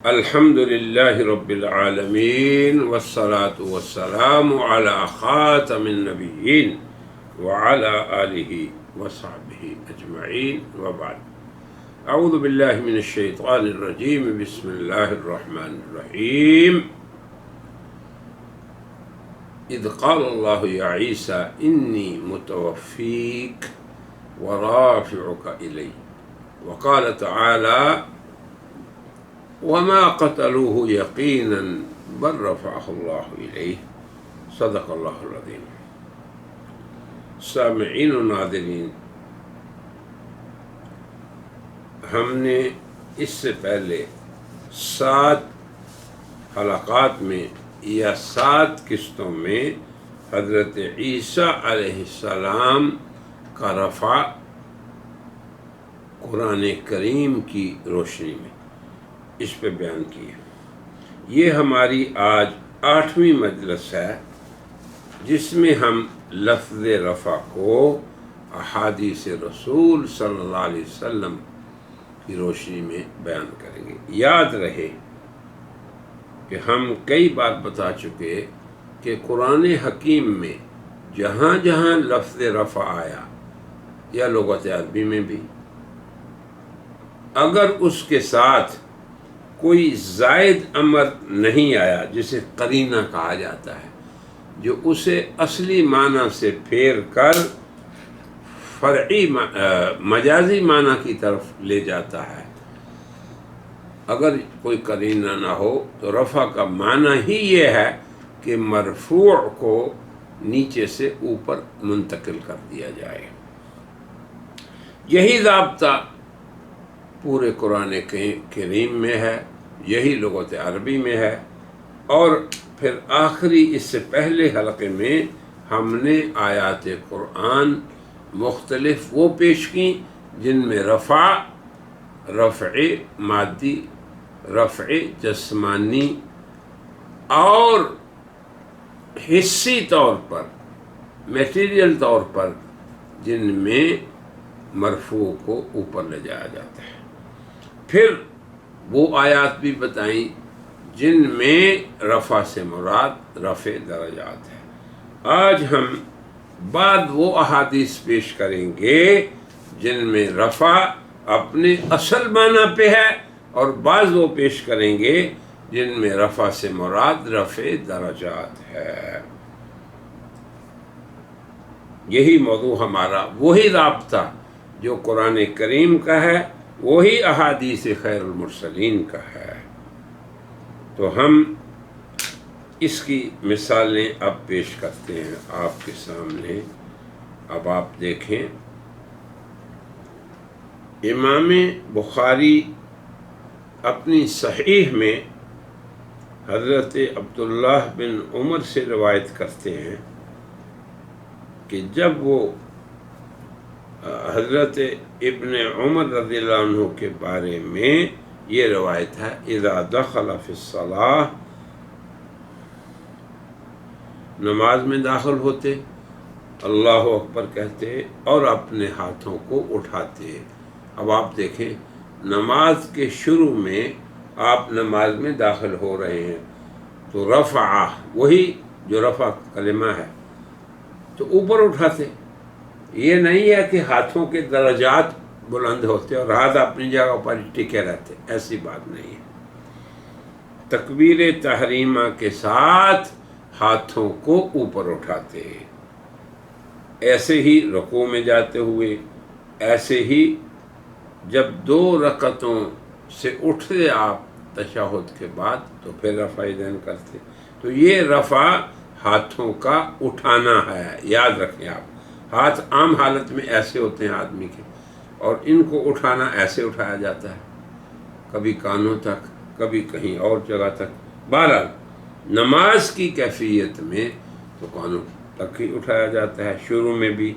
الحمد لله رب العالمين والصلاة والسلام على خاتم النبيين وعلى آله وصحبه أجمعين وبعد. أعوذ بالله من الشيطان الرجيم. بسم الله الرحمن الرحيم. إذ قال الله يا عيسى إني متوفيك ورافعك إلي. وقال تعالى وما قتلوه يقينا بل رفعه الله إليه. صدق اللہ العظیم. سامعین و ناظرین، ہم نے اس سے پہلے 7 حلقات میں یا 7 قسطوں میں حضرت عیسیٰ علیہ السلام کا رفع قرآن کریم کی روشنی میں اس پہ بیان کیا. یہ ہماری آج 8ویں مجلس ہے جس میں ہم لفظ رفع کو احادیث رسول صلی اللہ علیہ وسلم کی روشنی میں بیان کریں گے. یاد رہے کہ ہم کئی بار بتا چکے کہ قرآن حکیم میں جہاں جہاں لفظ رفع آیا یا لغت عربی میں بھی، اگر اس کے ساتھ کوئی زائد امر نہیں آیا جسے قرینہ کہا جاتا ہے، جو اسے اصلی معنی سے پھیر کر فرعی مجازی معنی کی طرف لے جاتا ہے، اگر کوئی قرینہ نہ ہو تو رفع کا معنی ہی یہ ہے کہ مرفوع کو نیچے سے اوپر منتقل کر دیا جائے. یہی ضابطہ پورے قرآن کریم میں ہے، یہی لغت عربی میں ہے. اور پھر آخری اس سے پہلے حلقے میں ہم نے آیات قرآن مختلف وہ پیش کی جن میں رفع مادی، رفع جسمانی اور حصی طور پر، میٹیریل طور پر، جن میں مرفوع کو اوپر لے جایا جاتا ہے. پھر وہ آیات بھی بتائیں جن میں رفع سے مراد رفع درجات ہے. آج ہم بعد وہ احادیث پیش کریں گے جن میں رفع اپنے اصل معنی پہ ہے، اور بعض وہ پیش کریں گے جن میں رفع سے مراد رفع درجات ہے. یہی موضوع ہمارا، وہی رابطہ جو قرآن کریم کا ہے، وہی احادیث خیر المرسلین کا ہے. تو ہم اس کی مثالیں اب پیش کرتے ہیں آپ کے سامنے. اب آپ دیکھیں، امام بخاری اپنی صحیح میں حضرت عبداللہ بن عمر سے روایت کرتے ہیں کہ جب وہ حضرت ابن عمر رضی اللہ عنہ کے بارے میں یہ روایت ہے، اذا دخل فی الصلاۃ، نماز میں داخل ہوتے اللہ اکبر کہتے اور اپنے ہاتھوں کو اٹھاتے. اب آپ دیکھیں، نماز کے شروع میں آپ نماز میں داخل ہو رہے ہیں تو رفع، وہی جو رفع کلمہ ہے، تو اوپر اٹھاتے. یہ نہیں ہے کہ ہاتھوں کے درجات بلند ہوتے اور ہاتھ اپنی جگہ پر ٹکے رہتے، ایسی بات نہیں ہے. تکبیر تحریمہ کے ساتھ ہاتھوں کو اوپر اٹھاتے، ایسے ہی رکوع میں جاتے ہوئے، ایسے ہی جب 2 رکعتوں سے اٹھتے آپ تشہد کے بعد تو پھر رفع یدین کرتے. تو یہ رفع ہاتھوں کا اٹھانا ہے. یاد رکھیں آپ، ہاتھ عام حالت میں ایسے ہوتے ہیں آدمی کے، اور ان کو اٹھانا ایسے اٹھایا جاتا ہے، کبھی کانوں تک، کبھی کہیں اور جگہ تک. بہرحال نماز کی کیفیت میں تو کانوں تک ہی اٹھایا جاتا ہے، شروع میں بھی.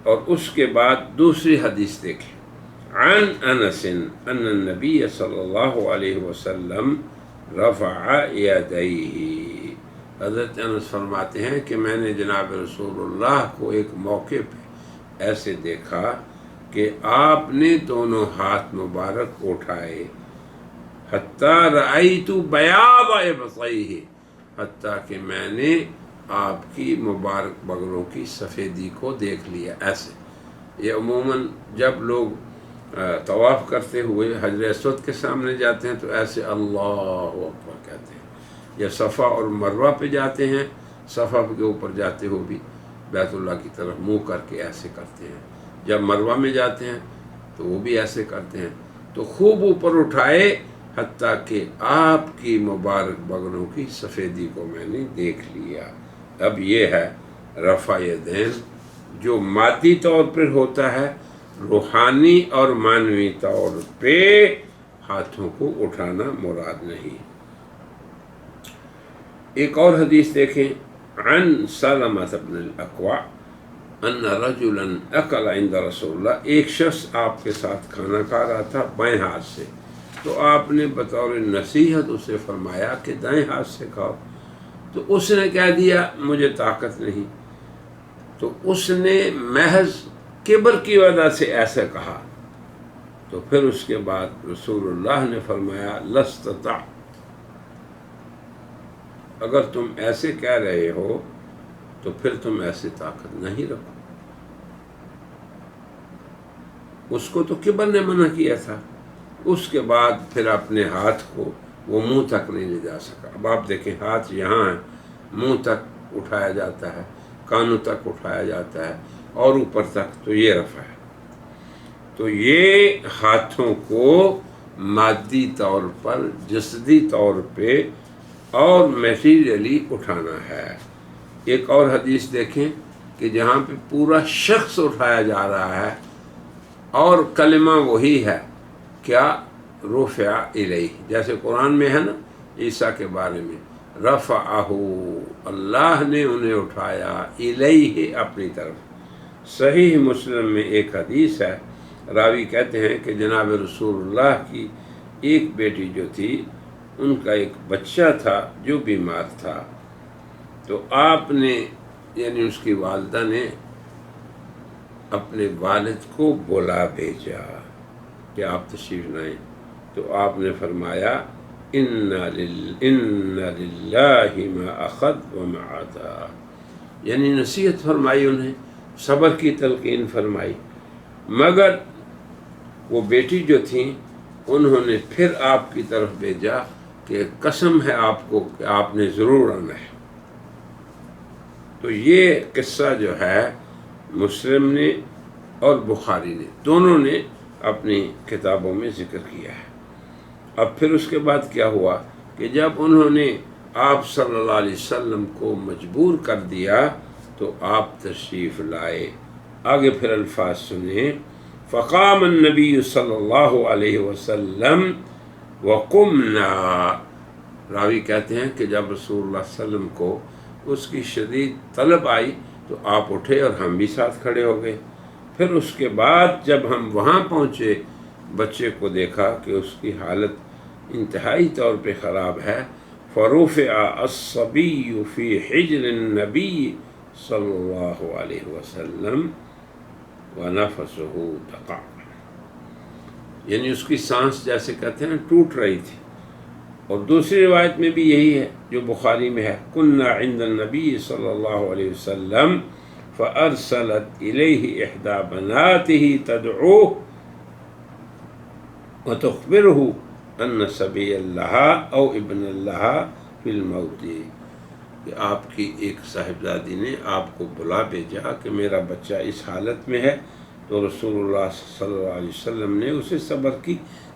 اور اس کے بعد دوسری حدیث دیکھیں، عن انس ان النبی صلی اللہ علیہ وسلم رفع یدیہ. حضرت انس فرماتے ہیں کہ میں نے جناب رسول اللہ کو ایک موقع پہ ایسے دیکھا کہ آپ نے دونوں ہاتھ مبارک اٹھائے حتیٰ رأیت بیاض ابطیہ، حتیٰ کہ میں نے آپ کی مبارک بغلوں کی سفیدی کو دیکھ لیا. ایسے یہ عموماً جب لوگ طواف کرتے ہوئے حجر اسود کے سامنے جاتے ہیں تو ایسے اللہ اکبر کہتے ہیں، یا صفا اور مروہ پہ جاتے ہیں، صفا کے اوپر جاتے ہو بھی بیت اللہ کی طرف منہ کر کے ایسے کرتے ہیں، جب مروہ میں جاتے ہیں تو وہ بھی ایسے کرتے ہیں. تو خوب اوپر اٹھائے حتیٰ کہ آپ کی مبارک بغلوں کی سفیدی کو میں نے دیکھ لیا. اب یہ ہے رفع یدین، جو مادی طور پر ہوتا ہے، روحانی اور معنوی طور پہ ہاتھوں کو اٹھانا مراد نہیں. ایک اور حدیث دیکھیں، عن سلمہ بن الاکوع ان رجلا اکل عند رسول اللہ، ایک شخص آپ کے ساتھ کھانا کھا رہا تھا بائیں ہاتھ سے، تو آپ نے بطور نصیحت اسے فرمایا کہ دائیں ہاتھ سے کھاؤ. تو اس نے کہہ دیا مجھے طاقت نہیں. تو اس نے محض کبر کی وجہ سے ایسا کہا. تو پھر اس کے بعد رسول اللہ نے فرمایا لستطع، اگر تم ایسے کہہ رہے ہو تو پھر تم ایسے طاقت نہیں رکھو. اس کو تو کبر نے منع کیا تھا. اس کے بعد پھر اپنے ہاتھ کو وہ منہ تک نہیں لے جا سکا. اب آپ دیکھیں ہاتھ یہاں ہے، منہ تک اٹھایا جاتا ہے، کانوں تک اٹھایا جاتا ہے اور اوپر تک، تو یہ رفع ہے. تو یہ ہاتھوں کو مادی طور پر، جسدی طور پہ اور میٹیریلی اٹھانا ہے. ایک اور حدیث دیکھیں کہ جہاں پہ پورا شخص اٹھایا جا رہا ہے اور کلمہ وہی ہے، کیا؟ رفع الیہ. جیسے قرآن میں ہے نا عیسیٰ کے بارے میں، رفعہ، اللہ نے انہیں اٹھایا، الیہ، اپنی طرف. صحیح مسلم میں ایک حدیث ہے، راوی کہتے ہیں کہ جناب رسول اللہ کی ایک بیٹی جو تھی، ان کا ایک بچہ تھا جو بیمار تھا. تو آپ نے، یعنی اس کی والدہ نے اپنے والد کو بلا بھیجا کہ آپ تشریف لائیں. تو آپ نے فرمایا ان للہ ما اخذ وما عطا، یعنی نصیحت فرمائی، انہیں صبر کی تلقین فرمائی. مگر وہ بیٹی جو تھیں انہوں نے پھر آپ کی طرف بھیجا کہ قسم ہے آپ کو کہ آپ نے ضرور آنا ہے. تو یہ قصہ جو ہے مسلم نے اور بخاری نے، دونوں نے اپنی کتابوں میں ذکر کیا ہے. اب پھر اس کے بعد کیا ہوا کہ جب انہوں نے آپ صلی اللہ علیہ وسلم کو مجبور کر دیا تو آپ تشریف لائے. آگے پھر الفاظ سنیں، فقام النبی صلی اللہ علیہ وسلم وقمنا. راوی کہتے ہیں کہ جب رسول اللہ صلی اللہ علیہ وسلم کو اس کی شدید طلب آئی تو آپ اٹھے اور ہم بھی ساتھ کھڑے ہو گئے. پھر اس کے بعد جب ہم وہاں پہنچے، بچے کو دیکھا کہ اس کی حالت انتہائی طور پہ خراب ہے. فرفع الصبی فی حجر النبی صلی اللہ علیہ وسلم ونفسہ تقع، یعنی اس کی سانس جیسے کہتے ہیں ٹوٹ رہی تھی. اور دوسری روایت میں بھی یہی ہے جو بخاری میں ہے، کنا عند النبی صلی اللہ علیہ وسلم فارسلت الیہ احدی بناتہ تدعوہ وتخبرہ ان صبی اللہ او ابن اللہ فی الموت، کہ آپ کی ایک صاحبزادی نے آپ کو بلا بھیجا کہ میرا بچہ اس حالت میں ہے. تو رسول اللہ صلی اللہ علیہ وسلم نے اسے صبر کی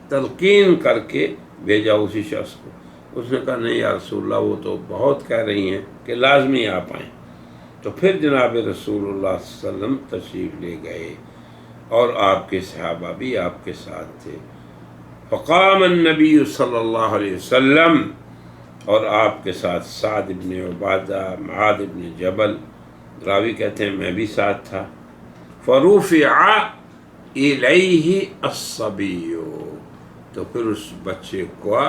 تلقین کر کے بھیجا اسی شخص کو. اس نے کہا نہیں یا رسول اللہ، وہ تو بہت کہہ رہی ہیں کہ لازمی آپ آئیں. تو پھر جناب رسول اللہ صلی اللہ علیہ وسلم تشریف لے گئے اور آپ کے صحابہ بھی آپ کے ساتھ تھے. فقام النبی صلی اللہ علیہ وسلم، اور آپ کے ساتھ سعد بن عبادہ، معاذ بن جبل، راوی کہتے ہیں میں بھی ساتھ تھا. فرفع الیہ الصبی، تو پھر اس بچے کو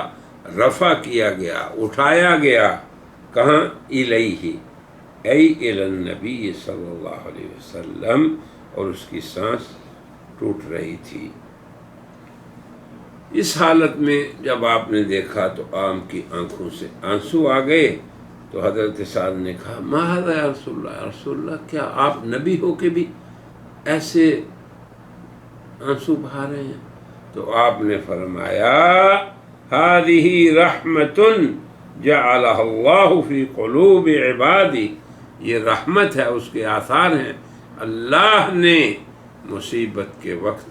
رفع کیا گیا، اٹھایا گیا. کہاں؟ الیہ، ای الی النبی صلی اللہ علیہ وسلم، اور اس کی سانس ٹوٹ رہی تھی. اس حالت میں جب آپ نے دیکھا تو عام کی آنکھوں سے آنسو آ گئے، تو حضرت سعد نے کہا ما ھذا یا رسول اللہ، یا رسول اللہ کیا آپ نبی ہو کے بھی ایسے آنسو بہا رہے ہیں؟ تو آپ نے فرمایا ھذہ رحمۃ جعلها اللہ فی قلوب عبادی، یہ رحمت ہے، اس کے آثار ہیں، اللہ نے مصیبت کے وقت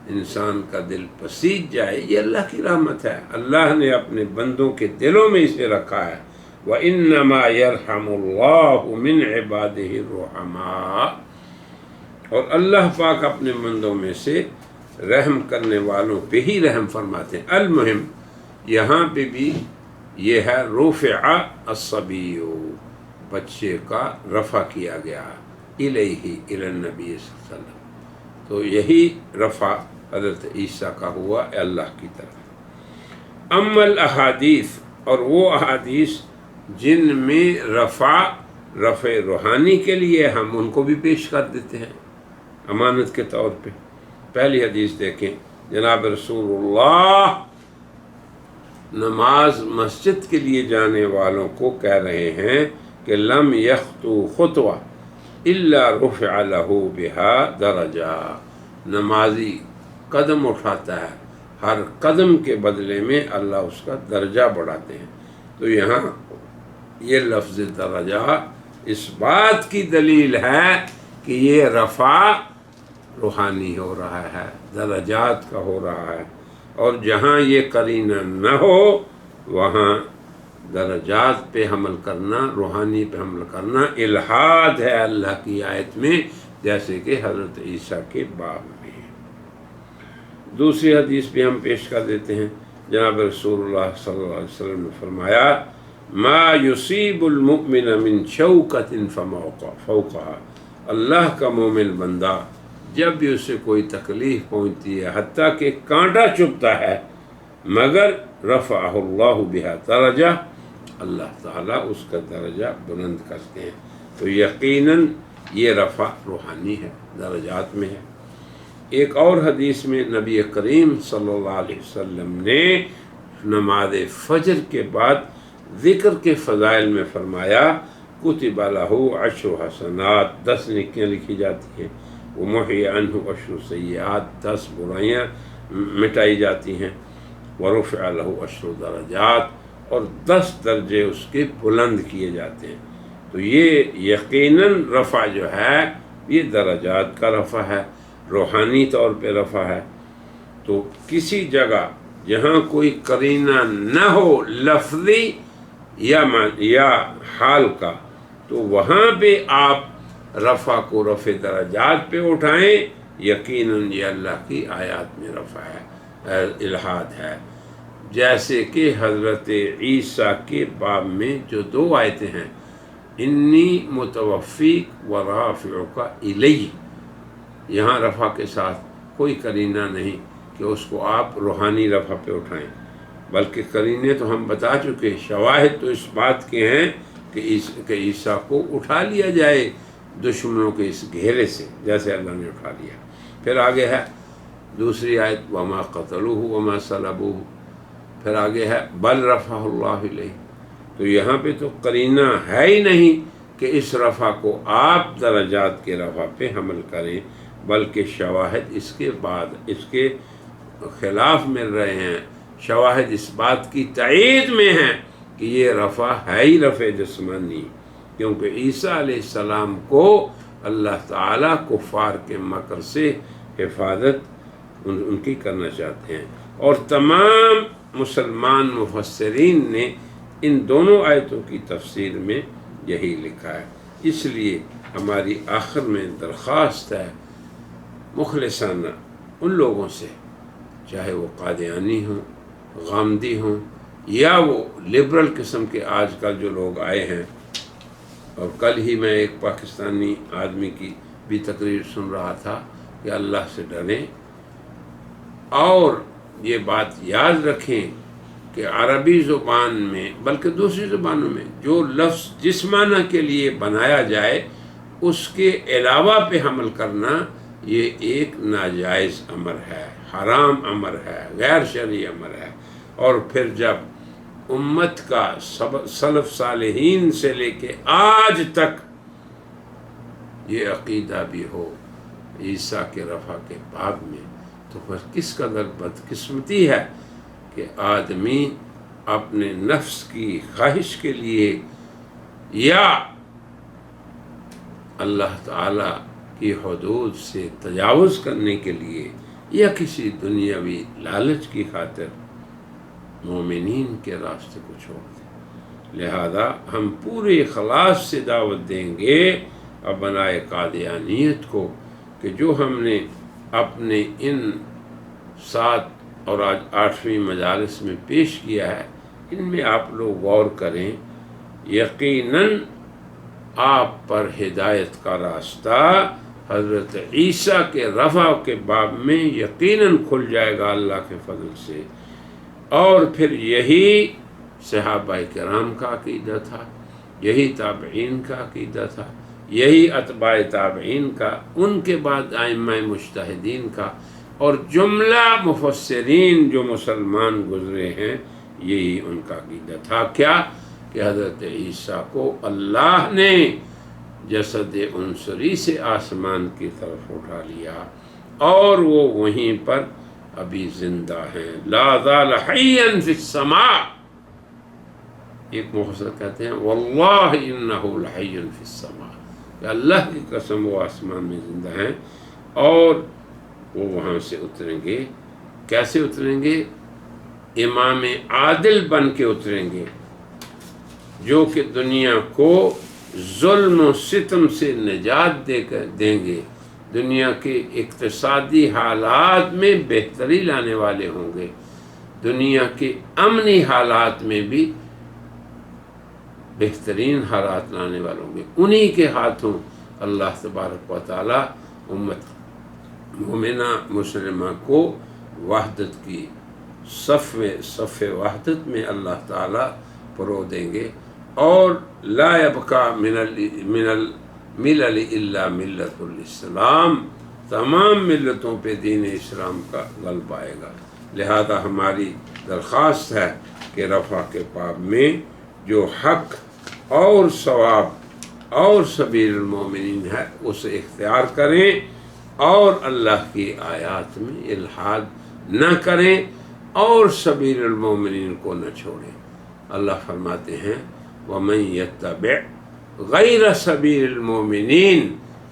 انسان کا دل پسیج جائے، یہ اللہ کی رحمت ہے، اللہ نے اپنے بندوں کے دلوں میں اسے رکھا ہے۔ وَإِنَّمَا يَرْحَمُ اللَّهُ مِنْ عِبَادِهِ الرُّحَمَاء، اور اللہ پاک اپنے بندوں میں سے رحم کرنے والوں پہ ہی رحم فرماتے ہیں۔ المہم یہاں پہ بھی یہ ہے رفع الصبی، بچے کا رفع کیا گیا الیہ الی النبی صلی اللہ علیہ وسلم، تو یہی رفع حضرت عیسیٰ کا ہوا اللہ کی طرف۔ اما الاحادیث، اور وہ احادیث جن میں رفع روحانی کے لیے ہم ان کو بھی پیش کر دیتے ہیں امانت کے طور پہ۔ پہلی حدیث دیکھیں، جناب رسول اللہ نماز مسجد کے لیے جانے والوں کو کہہ رہے ہیں کہ لم یخطو خطوہ الا رفع لہ بہا درجہ، نمازی قدم اٹھاتا ہے، ہر قدم کے بدلے میں اللہ اس کا درجہ بڑھاتے ہیں۔ تو یہاں یہ لفظ درجہ اس بات کی دلیل ہے کہ یہ رفع روحانی ہو رہا ہے، درجات کا ہو رہا ہے، اور جہاں یہ قرینہ نہ ہو وہاں درجات پہ حمل کرنا، روحانی پہ حمل کرنا الحاد ہے اللہ کی آیت میں، جیسے کہ حضرت عیسیٰ کے باب میں۔ دوسری حدیث بھی ہم پیش کر دیتے ہیں، جناب رسول اللہ صلی اللہ علیہ وسلم نے فرمایا ما یصیب المؤمن من شوکۃ فوقها، اللہ کا مومن بندہ جب بھی اسے کوئی تکلیف پہنچتی ہے حتیٰ کہ کانٹا چبھتا ہے، مگر رفعہ اللہ بہا درجہ، اللہ تعالیٰ اس کا درجہ بلند کرتے ہیں۔ تو یقیناً یہ رفع روحانی ہے، درجات میں ہے۔ ایک اور حدیث میں نبی کریم صلی اللہ علیہ وسلم نے نماز فجر کے بعد ذکر کے فضائل میں فرمایا کتب لہ 10 حسنات، 10 نیکیاں لکھی جاتی ہیں، ومحی عنہ 10 سیئات، 10 برائیاں مٹائی جاتی ہیں، ورفع لہ 10 درجات، اور 10 درجے اس کے بلند کیے جاتے ہیں۔ تو یہ یقیناً رفع جو ہے یہ درجات کا رفع ہے، روحانی طور پہ رفع ہے۔ تو کسی جگہ جہاں کوئی قرینہ نہ ہو لفظی یا حال کا، تو وہاں پہ آپ رفع کو رفع درجات پہ اٹھائیں، یقیناً یہ اللہ کی آیات میں رفع ہے، الہاد ہے۔ جیسے کہ حضرت عیسیٰ کے باب میں جو 2 آیتیں ہیں، انی متوفیک و رافعک الی، یہاں رفع کے ساتھ کوئی قرینہ نہیں کہ اس کو آپ روحانی رفع پہ اٹھائیں، بلکہ قرینے تو ہم بتا چکے، شواہد تو اس بات کے ہیں کہ عیسیٰ کو اٹھا لیا جائے دشمنوں کے اس گھیرے سے، جیسے اللہ نے اٹھا لیا۔ پھر آگے ہے دوسری آیت وما قتلوہ وما صلبوہ، پھر آگے ہے بل رفعہ اللہ الیہ۔ تو یہاں پہ تو قرینہ ہے ہی نہیں کہ اس رفع کو آپ درجات کے رفع پہ حمل کریں، بلکہ شواہد اس کے بعد اس کے خلاف مل رہے ہیں، شواہد اس بات کی تائید میں ہیں کہ یہ رفع ہے ہی رفع جسمانی، کیونکہ عیسیٰ علیہ السلام کو اللہ تعالیٰ کفار کے مکر سے حفاظت ان کی کرنا چاہتے ہیں۔ اور تمام مسلمان مفسرین نے ان دونوں آیتوں کی تفسیر میں یہی لکھا ہے۔ اس لیے ہماری آخر میں درخواست ہے مخلصانہ ان لوگوں سے، چاہے وہ قادیانی ہوں، غامدی ہوں، یا وہ لبرل قسم کے آج کل جو لوگ آئے ہیں، اور کل ہی میں ایک پاکستانی آدمی کی بھی تقریر سن رہا تھا کہ اللہ سے ڈریں، اور یہ بات یاد رکھیں کہ عربی زبان میں بلکہ دوسری زبانوں میں جو لفظ جس معنی کے لیے بنایا جائے اس کے علاوہ پہ حمل کرنا یہ ایک ناجائز امر ہے، حرام امر ہے، غیر شرعی امر ہے۔ اور پھر جب امت کا سلف صالحین سے لے کے آج تک یہ عقیدہ بھی ہو عیسیٰ کے رفع کے باب میں، تو پھر کس قدر بدقسمتی ہے کہ آدمی اپنے نفس کی خواہش کے لیے یا اللہ تعالی کی حدود سے تجاوز کرنے کے لیے یا کسی دنیاوی لالچ کی خاطر مومنین کے راستے کو چھوڑ دیں۔ لہذا ہم پورے اخلاص سے دعوت دیں گے ابنائے قادیانیت کو کہ جو ہم نے اپنے ان 7 اور آج 8ویں مجالس میں پیش کیا ہے، ان میں آپ لوگ غور کریں، یقیناً آپ پر ہدایت کا راستہ حضرت عیسیٰ کے رفع کے باب میں یقیناً کھل جائے گا اللہ کے فضل سے۔ اور پھر یہی صحابہ کرام کا عقیدہ تھا، یہی تابعین کا عقیدہ تھا، یہی اتباع تابعین کا، ان کے بعد ائمہ مجتہدین کا، اور جملہ مفسرین جو مسلمان گزرے ہیں، یہی ان کا عقیدہ تھا۔ کیا کہ حضرت عیسیٰ کو اللہ نے جسد عنصری سے آسمان کی طرف اٹھا لیا اور وہ وہیں پر ابھی زندہ ہیں۔ لا زال حیا فی السماء، ایک مفسر کہتے ہیں واللہ انہ لحی فی السماء، کہ اللہ کی قسم وہ آسمان میں زندہ ہیں، اور وہ وہاں سے اتریں گے۔ کیسے اتریں گے؟ امام عادل بن کے اتریں گے، جو کہ دنیا کو ظلم و ستم سے نجات دیں گے، دنیا کے اقتصادی حالات میں بہتری لانے والے ہوں گے، دنیا کے امنی حالات میں بھی بہترین حالات لانے والے ہوں گے۔ انہی کے ہاتھوں اللہ تبارک و تعالی امت مومنہ مسلمہ کو وحدت کی صف وحدت میں اللہ تعالی پرو دیں گے، اور لا یبقا من الملل الا ملت الاسلام، تمام ملتوں پہ دین اسلام کا غلبہ آئے گا۔ لہذا ہماری درخواست ہے کہ رفع کے باب میں جو حق اور ثواب اور سبیل المومنین ہے اسے اختیار کریں، اور اللہ کی آیات میں الحاد نہ کریں، اور سبیل المومنین کو نہ چھوڑیں۔ اللہ فرماتے ہیں وَمَن يَتَّبِعْ غَيْرَ سَبِيلِ الْمُؤْمِنِينَ،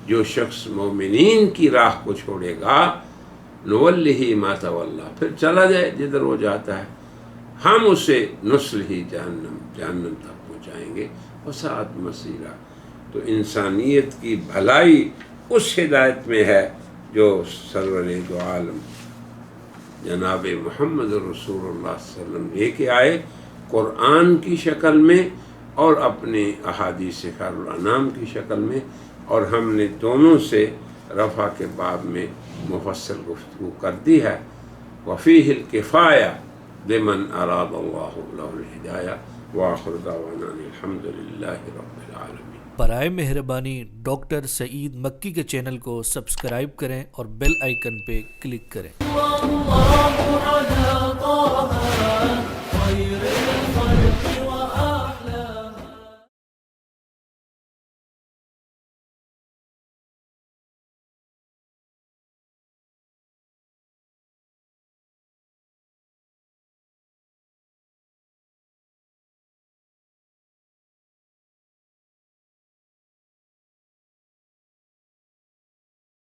جو شخص مومنین کی راہ کو چھوڑے گا نُوَلِّهِ مَا تَوَلَّى، پھر چلا جائے جدھر وہ جاتا ہے، ہم اسے نُصْلِهِ جہنم تک پہنچائیں گے، وَسَاءَتْ مَصِيرًا۔ تو انسانیت کی بھلائی اس ہدایت میں ہے جو سرور دو عالم جناب محمد رسول اللہ صلی اللہ علیہ وسلم لے کے آئے، قرآن کی شکل میں اور اپنے احادیث خیر الانام کی شکل میں، اور ہم نے دونوں سے رفع کے باب میں مفصل گفتگو کر دی ہے۔ وفیہ الکفایہ لمن اراد اللہ لہ الہدایہ، وآخر دعوانا الحمد للہ رب العالمین۔ برائے مہربانی ڈاکٹر سعید مکی کے چینل کو سبسکرائب کریں اور بیل آئیکن پہ کلک کریں۔